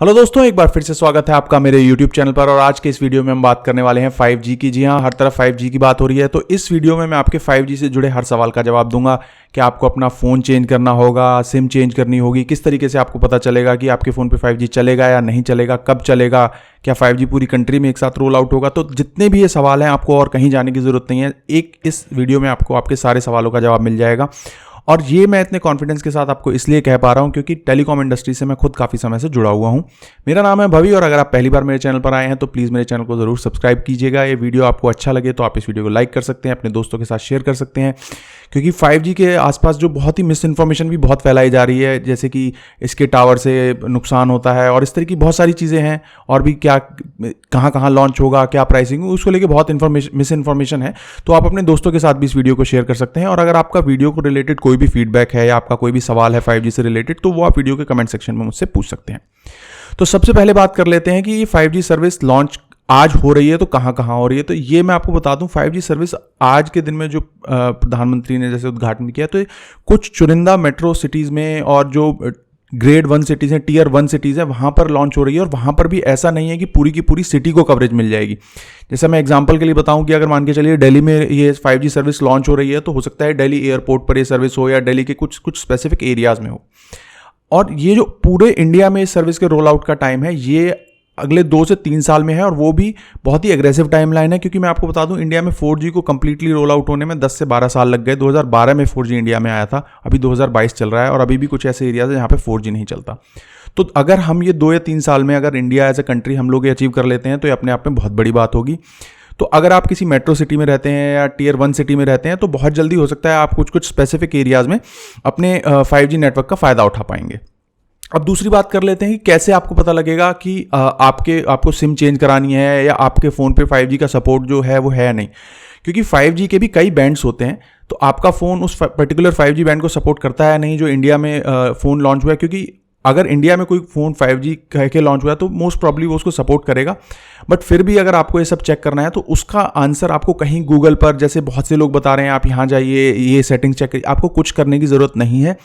Hello दोस्तों, एक बार फिर से स्वागत है आपका मेरे YouTube चैनल पर। और आज के इस वीडियो में हम बात करने वाले हैं 5G की। जी हाँ, हर तरफ 5G की बात हो रही है। तो इस वीडियो में मैं आपके 5G से जुड़े हर सवाल का जवाब दूंगा कि आपको अपना फ़ोन चेंज करना होगा, सिम चेंज करनी होगी, किस तरीके से आपको पता चलेगा कि आपके फ़ोन पे 5G चलेगा या नहीं चलेगा, कब चलेगा, क्या 5G पूरी कंट्री में एक साथ रोल आउट होगा। तो जितने भी ये सवाल हैं, आपको और कहीं जाने की ज़रूरत नहीं है। इस वीडियो में आपको आपके सारे सवालों का जवाब मिल जाएगा। और ये मैं इतने कॉन्फिडेंस के साथ आपको इसलिए कह पा रहा हूँ क्योंकि टेलीकॉम इंडस्ट्री से मैं खुद काफ़ी समय से जुड़ा हुआ हूँ। मेरा नाम है भवी और अगर आप पहली बार मेरे चैनल पर आए हैं तो प्लीज़ मेरे चैनल को ज़रूर सब्सक्राइब कीजिएगा। ये वीडियो आपको अच्छा लगे तो आप इस वीडियो को लाइक कर सकते हैं, अपने दोस्तों के साथ शेयर कर सकते हैं, क्योंकि 5G के आसपास जो बहुत ही मिस इन्फॉर्मेशन भी बहुत फैलाई जा रही है, जैसे कि इसके टावर से नुकसान होता है और इस तरह की बहुत सारी चीज़ें हैं। और भी क्या कहाँ कहाँ लॉन्च होगा, क्या प्राइसिंग, उसको लेके बहुत मिस इन्फॉर्मेशन है। तो आप अपने दोस्तों के साथ भी इस वीडियो को शेयर कर सकते हैं। और अगर आपका वीडियो को रिलेटेड कोई भी फीडबैक है या आपका कोई भी सवाल है 5G से रिलेटेड, तो वो आप वीडियो के कमेंट सेक्शन में मुझसे पूछ सकते हैं। तो सबसे पहले बात कर लेते हैं कि ये 5G सर्विस लॉन्च आज हो रही है तो कहाँ कहाँ हो रही है। तो ये मैं आपको बता दूं, 5G सर्विस आज के दिन में जो प्रधानमंत्री ने जैसे उद्घाटन किया, तो कुछ चुनिंदा मेट्रो सिटीज़ में और जो ग्रेड 1 सिटीज़ हैं, टियर 1 सिटीज़ हैं, वहाँ पर लॉन्च हो रही है। और वहाँ पर भी ऐसा नहीं है कि पूरी की पूरी सिटी को कवरेज मिल जाएगी। जैसे मैं एग्जांपल के लिए बताऊं कि अगर मान के चलिए दिल्ली में ये 5G सर्विस लॉन्च हो रही है, तो हो सकता है दिल्ली एयरपोर्ट पर ये सर्विस हो या दिल्ली के कुछ स्पेसिफिक एरियाज़ में हो। और ये जो पूरे इंडिया में इस सर्विस के रोल आउट का टाइम है, ये अगले 2 से 3 साल में है। और वो भी बहुत ही एग्रेसिव टाइमलाइन है, क्योंकि मैं आपको बता दूं, इंडिया में 4G को कंप्लीटली रोल आउट होने में 10 से 12 साल लग गए। 2012 में 4G इंडिया में आया था, अभी 2022 चल रहा है और अभी भी कुछ ऐसे एरियाज हैं जहाँ पे 4G नहीं चलता। तो अगर हम ये 2 या 3 साल में अगर इंडिया एज ए कंट्री हम लोग ये अचीव कर लेते हैं, तो ये अपने आप में बहुत बड़ी बात होगी। तो अगर आप किसी मेट्रो सिटी में रहते हैं या टियर 1 सिटी में रहते हैं, तो बहुत जल्दी हो सकता है आप कुछ स्पेसिफिक एरियाज में अपने 5G नेटवर्क का फ़ायदा उठा पाएंगे। अब दूसरी बात कर लेते हैं कि कैसे आपको पता लगेगा कि आपको सिम चेंज करानी है या आपके फ़ोन पे 5G का सपोर्ट जो है वो है या नहीं। क्योंकि 5G के भी कई बैंड्स होते हैं, तो आपका फ़ोन उस पर्टिकुलर 5G बैंड को सपोर्ट करता है या नहीं जो इंडिया में फ़ोन लॉन्च हुआ है। क्योंकि अगर इंडिया में कोई फ़ोन 5G कह के लॉन्च हुआ है तो मोस्ट प्रॉब्ली वो उसको सपोर्ट करेगा। बट फिर भी अगर आपको ये सब चेक करना है तो उसका आंसर आपको कहीं गूगल पर, जैसे बहुत से लोग बता रहे हैं आप यहाँ जाइए, ये सेटिंग चेक करिए, आपको कुछ करने की ज़रूरत नहीं है।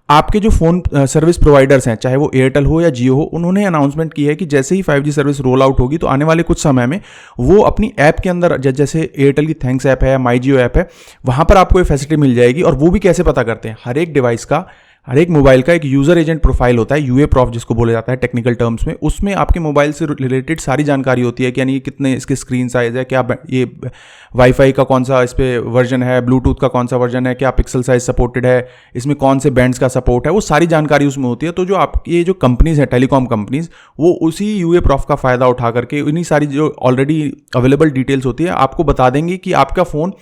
आपके जो फ़ोन सर्विस प्रोवाइडर्स हैं, चाहे वो एयरटेल हो या जियो हो, उन्होंने अनाउंसमेंट की है कि जैसे ही 5G सर्विस रोल आउट होगी तो आने वाले कुछ समय में वो अपनी ऐप के अंदर, जैसे एयरटेल की थैंक्स ऐप है या माई जियो ऐप है, वहाँ पर आपको ये फैसिलिटी मिल जाएगी। और वो भी कैसे पता करते हैं, हर एक डिवाइस का, हर एक मोबाइल का एक यूज़र एजेंट प्रोफाइल होता है, यूए प्रॉफ जिसको बोला जाता है टेक्निकल टर्म्स में। उसमें आपके मोबाइल से रिलेटेड सारी जानकारी होती है कि यानी कितने इसके स्क्रीन साइज़ है, क्या ये वाईफाई का कौन सा इस पर वर्जन है, ब्लूटूथ का कौन सा वर्जन है, क्या पिक्सल साइज सपोर्टेड है, इसमें कौन से बैंड्स का सपोर्ट है, वो सारी जानकारी उसमें होती है। तो जो आप ये जो कंपनीज़ हैं, टेलीकॉम कंपनीज़, वो उसी यूए प्रॉफ का फ़ायदा उठा करके इन्हीं सारी जो ऑलरेडी अवेलेबल डिटेल्स होती है आपको बता देंगे कि आपका फ़ोन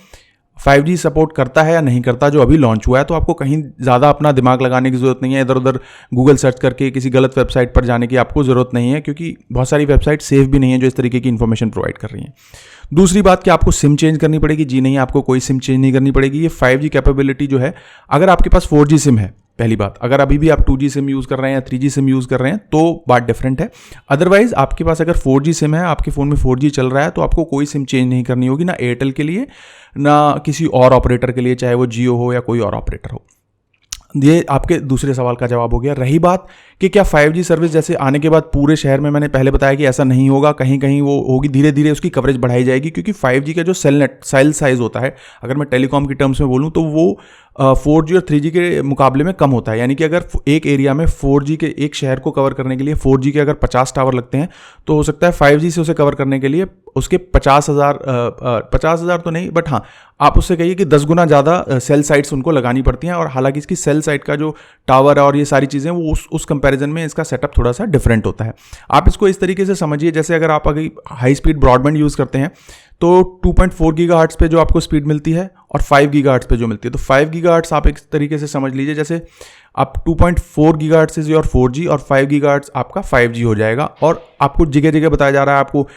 5G सपोर्ट करता है या नहीं करता, जो अभी लॉन्च हुआ है। तो आपको कहीं ज़्यादा अपना दिमाग लगाने की ज़रूरत नहीं है, इधर उधर गूगल सर्च करके किसी गलत वेबसाइट पर जाने की आपको ज़रूरत नहीं है, क्योंकि बहुत सारी वेबसाइट सेफ भी नहीं है जो इस तरीके की इन्फॉर्मेशन प्रोवाइड कर रही हैं। दूसरी बात कि आपको सिम चेंज करनी पड़ेगी, जी नहीं, आपको कोई सिम चेंज नहीं करनी पड़ेगी। ये 5G कैपेबिलिटी जो है, अगर आपके पास 4G सिम है, पहली बात, अगर अभी भी आप 2G सिम यूज़ कर रहे हैं या 3G सिम यूज़ कर रहे हैं तो बात डिफरेंट है। अदरवाइज आपके पास अगर 4G सिम है, आपके फ़ोन में 4G चल रहा है, तो आपको कोई सिम चेंज नहीं करनी होगी, ना एयरटेल के लिए ना किसी और ऑपरेटर के लिए, चाहे वो जियो हो या कोई और ऑपरेटर हो। ये आपके दूसरे सवाल का जवाब हो गया। रही बात कि क्या 5G सर्विस जैसे आने के बाद पूरे शहर में, मैंने पहले बताया कि ऐसा नहीं होगा, कहीं कहीं वो होगी, धीरे धीरे उसकी कवरेज बढ़ाई जाएगी। क्योंकि 5G का जो सेल साइज़ होता है, अगर मैं टेलीकॉम की टर्म्स में बोलूँ, तो वो 4G और 3G के मुकाबले में कम होता है। यानी कि अगर एक एरिया में 4G के, एक शहर को कवर करने के लिए 4G के अगर 50 टावर लगते हैं, तो हो सकता है 5G से उसे कवर करने के लिए उसके 50,000 तो नहीं, बट हाँ, आप उससे कहिए कि 10 गुना ज़्यादा सेल साइट्स उनको लगानी पड़ती हैं। और हालांकि इसकी सेल साइट का जो टावर है और ये सारी चीज़ें, वो उस कंपैरिजन में इसका सेटअप थोड़ा सा डिफरेंट होता है। आप इसको इस तरीके से समझिए, जैसे अगर आप हाई स्पीड ब्रॉडबैंड यूज़ करते हैं, तो 2.4 गीगाहर्ट्ज़ पे जो आपको स्पीड मिलती है और 5 गीगाहर्ट्ज़ पे जो मिलती है, तो 5 गीगाहर्ट्ज़ आप एक तरीके से समझ लीजिए जैसे आप 2.4 गीगाहर्ट्ज़ इज़ योर 4G और 5 गीगाहर्ट्ज़ आपका 5G हो जाएगा। और आपको जगह जगह बताया जा रहा है आपको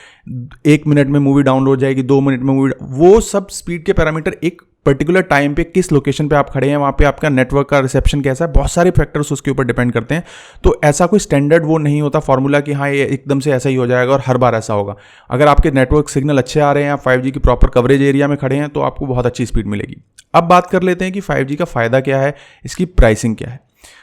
1 मिनट में मूवी डाउनलोड हो जाएगी, 2 मिनट में मूवी, वो सब स्पीड के पैरामीटर एक पर्टिकुलर टाइम पे, किस लोकेशन पे आप खड़े हैं, वहाँ पे आपका नेटवर्क का रिसेप्शन कैसा है, बहुत सारे फैक्टर्स उसके ऊपर डिपेंड करते हैं। तो ऐसा कोई स्टैंडर्ड वो नहीं होता फॉर्मूला कि हाँ ये एकदम से ऐसा ही हो जाएगा और हर बार ऐसा होगा। अगर आपके नेटवर्क सिग्नल अच्छे आ रहे हैं, आप 5G की प्रॉपर कवरेज एरिया में खड़े हैं, तो आपको बहुत अच्छी स्पीड मिलेगी। अब बात कर लेते हैं कि 5G का फ़ायदा क्या है, इसकी प्राइसिंग क्या है।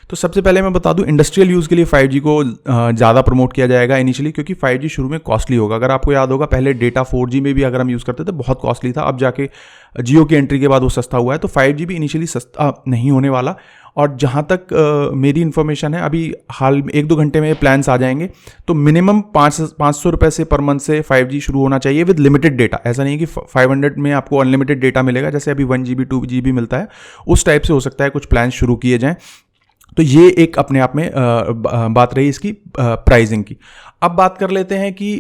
तो सबसे पहले मैं बता दूं, इंडस्ट्रियल यूज़ के लिए 5G को ज़्यादा प्रमोट किया जाएगा इनिशियली, क्योंकि 5G शुरू में कॉस्टली होगा। अगर आपको याद होगा, पहले डेटा 4G में भी अगर हम यूज़ करते थे बहुत कॉस्टली था, अब जाके जियो की एंट्री के बाद वो सस्ता हुआ है। तो 5G भी इनिशियली सस्ता नहीं होने वाला। और जहाँ तक मेरी इन्फॉर्मेशन है, अभी हाल में 1-2 घंटे में प्लान्स आ जाएंगे, तो मिनिमम 500 रुपये से पर मंथ से 5G शुरू होना चाहिए विद लिमिटेड डेटा। ऐसा नहीं है कि 500 में आपको अनलिमिटेड डेटा मिलेगा, जैसे अभी 1 GB 2 GB मिलता है, उस टाइप से हो सकता है कुछ प्लान शुरू किए जाएँ। तो ये एक अपने आप में बात रही इसकी प्राइसिंग की। अब बात कर लेते हैं कि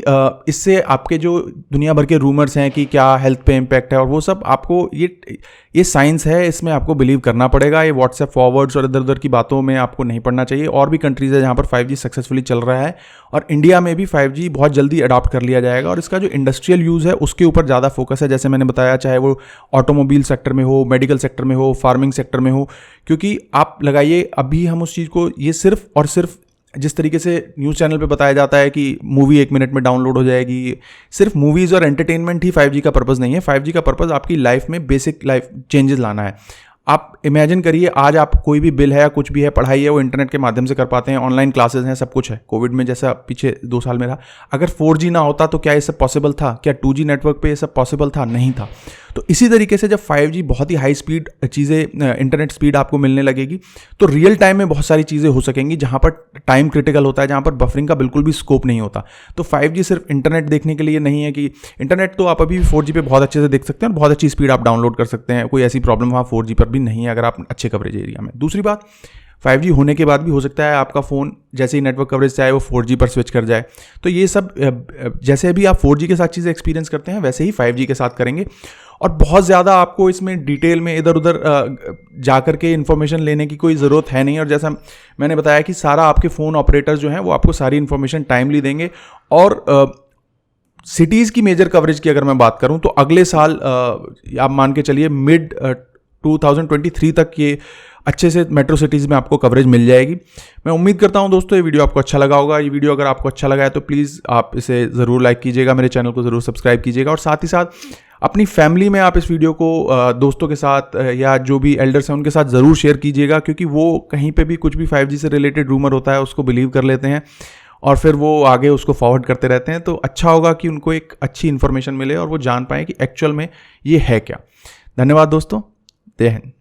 इससे आपके जो दुनिया भर के रूमर्स हैं कि क्या हेल्थ पे इम्पैक्ट है और वो सब, आपको ये साइंस है, इसमें आपको बिलीव करना पड़ेगा। ये व्हाट्सएप फॉरवर्ड्स और इधर उधर की बातों में आपको नहीं पड़ना चाहिए। और भी कंट्रीज़ है जहाँ पर 5G सक्सेसफुली चल रहा है, और इंडिया में भी 5G बहुत जल्दी अडॉप्ट कर लिया जाएगा। और इसका जो इंडस्ट्रियल यूज़ है उसके ऊपर ज़्यादा फोकस है, जैसे मैंने बताया, चाहे वो ऑटोमोबाइल सेक्टर में हो, मेडिकल सेक्टर में हो, फार्मिंग सेक्टर में हो। क्योंकि आप लगाइए, अभी हम उस चीज़ को, ये सिर्फ और सिर्फ जिस तरीके से न्यूज़ चैनल पे बताया जाता है कि मूवी 1 मिनट में डाउनलोड हो जाएगी, सिर्फ मूवीज़ और एंटरटेनमेंट ही 5G का पर्पज़ नहीं है। 5G का पर्पज़ आपकी लाइफ में बेसिक लाइफ चेंजेस लाना है। आप इमेजिन करिए, आज आप कोई भी बिल है या कुछ भी है, पढ़ाई है, वो इंटरनेट के माध्यम से कर पाते हैं, ऑनलाइन क्लासेस हैं, सब कुछ है। कोविड में जैसा पीछे 2 साल में रहा, अगर 4G ना होता तो क्या ये सब पॉसिबल था? क्या 2G नेटवर्क पे ये सब पॉसिबल था? नहीं था। तो इसी तरीके से जब 5G बहुत ही हाई स्पीड चीज़ें, इंटरनेट स्पीड आपको मिलने लगेगी, तो रियल टाइम में बहुत सारी चीज़ें हो सकेंगी जहाँ पर टाइम क्रिटिकल होता है, जहाँ पर बफरिंग का बिल्कुल भी स्कोप नहीं होता। तो 5G सिर्फ इंटरनेट देखने के लिए नहीं है कि इंटरनेट तो आप अभी 4G पे बहुत अच्छे से देख सकते हैं और बहुत अच्छी स्पीड आप डाउनलोड कर सकते हैं। कोई ऐसी प्रॉब्लम वहाँ 4G पर भी नहीं है अगर आप अच्छे कवरेज एरिया में। दूसरी बात, 5G होने के बाद भी हो सकता है आपका फ़ोन जैसे ही नेटवर्क कवरेज चाहे वो 4G पर स्विच कर जाए। तो ये सब जैसे अभी आप 4G के साथ चीज़ें एक्सपीरियंस करते हैं, वैसे ही 5G के साथ करेंगे। और बहुत ज़्यादा आपको इसमें डिटेल में इधर उधर जाकर के इन्फॉर्मेशन लेने की कोई ज़रूरत है नहीं। और जैसा मैंने बताया कि सारा आपके फ़ोन ऑपरेटर्स जो हैं वो आपको सारी इन्फॉर्मेशन टाइमली देंगे। और सिटीज़ की मेजर कवरेज की अगर मैं बात करूं तो अगले साल आप मान के चलिए मिड 2023 तक ये अच्छे से मेट्रो सिटीज़ में आपको कवरेज मिल जाएगी। मैं उम्मीद करता हूं दोस्तों ये वीडियो आपको अच्छा लगा होगा। ये वीडियो अगर आपको अच्छा लगा है तो प्लीज़ आप इसे ज़रूर लाइक कीजिएगा, मेरे चैनल को ज़रूर सब्सक्राइब कीजिएगा, और साथ ही साथ अपनी फैमिली में आप इस वीडियो को दोस्तों के साथ या जो भी एल्डर्स हैं उनके साथ ज़रूर शेयर कीजिएगा, क्योंकि वो कहीं पे भी कुछ भी 5G से रिलेटेड रूमर होता है उसको बिलीव कर लेते हैं और फिर वो आगे उसको फॉरवर्ड करते रहते हैं। तो अच्छा होगा कि उनको एक अच्छी इन्फॉर्मेशन मिले और वो जान पाएँ कि एक्चुअल में ये है क्या। धन्यवाद दोस्तों, जय हिंद।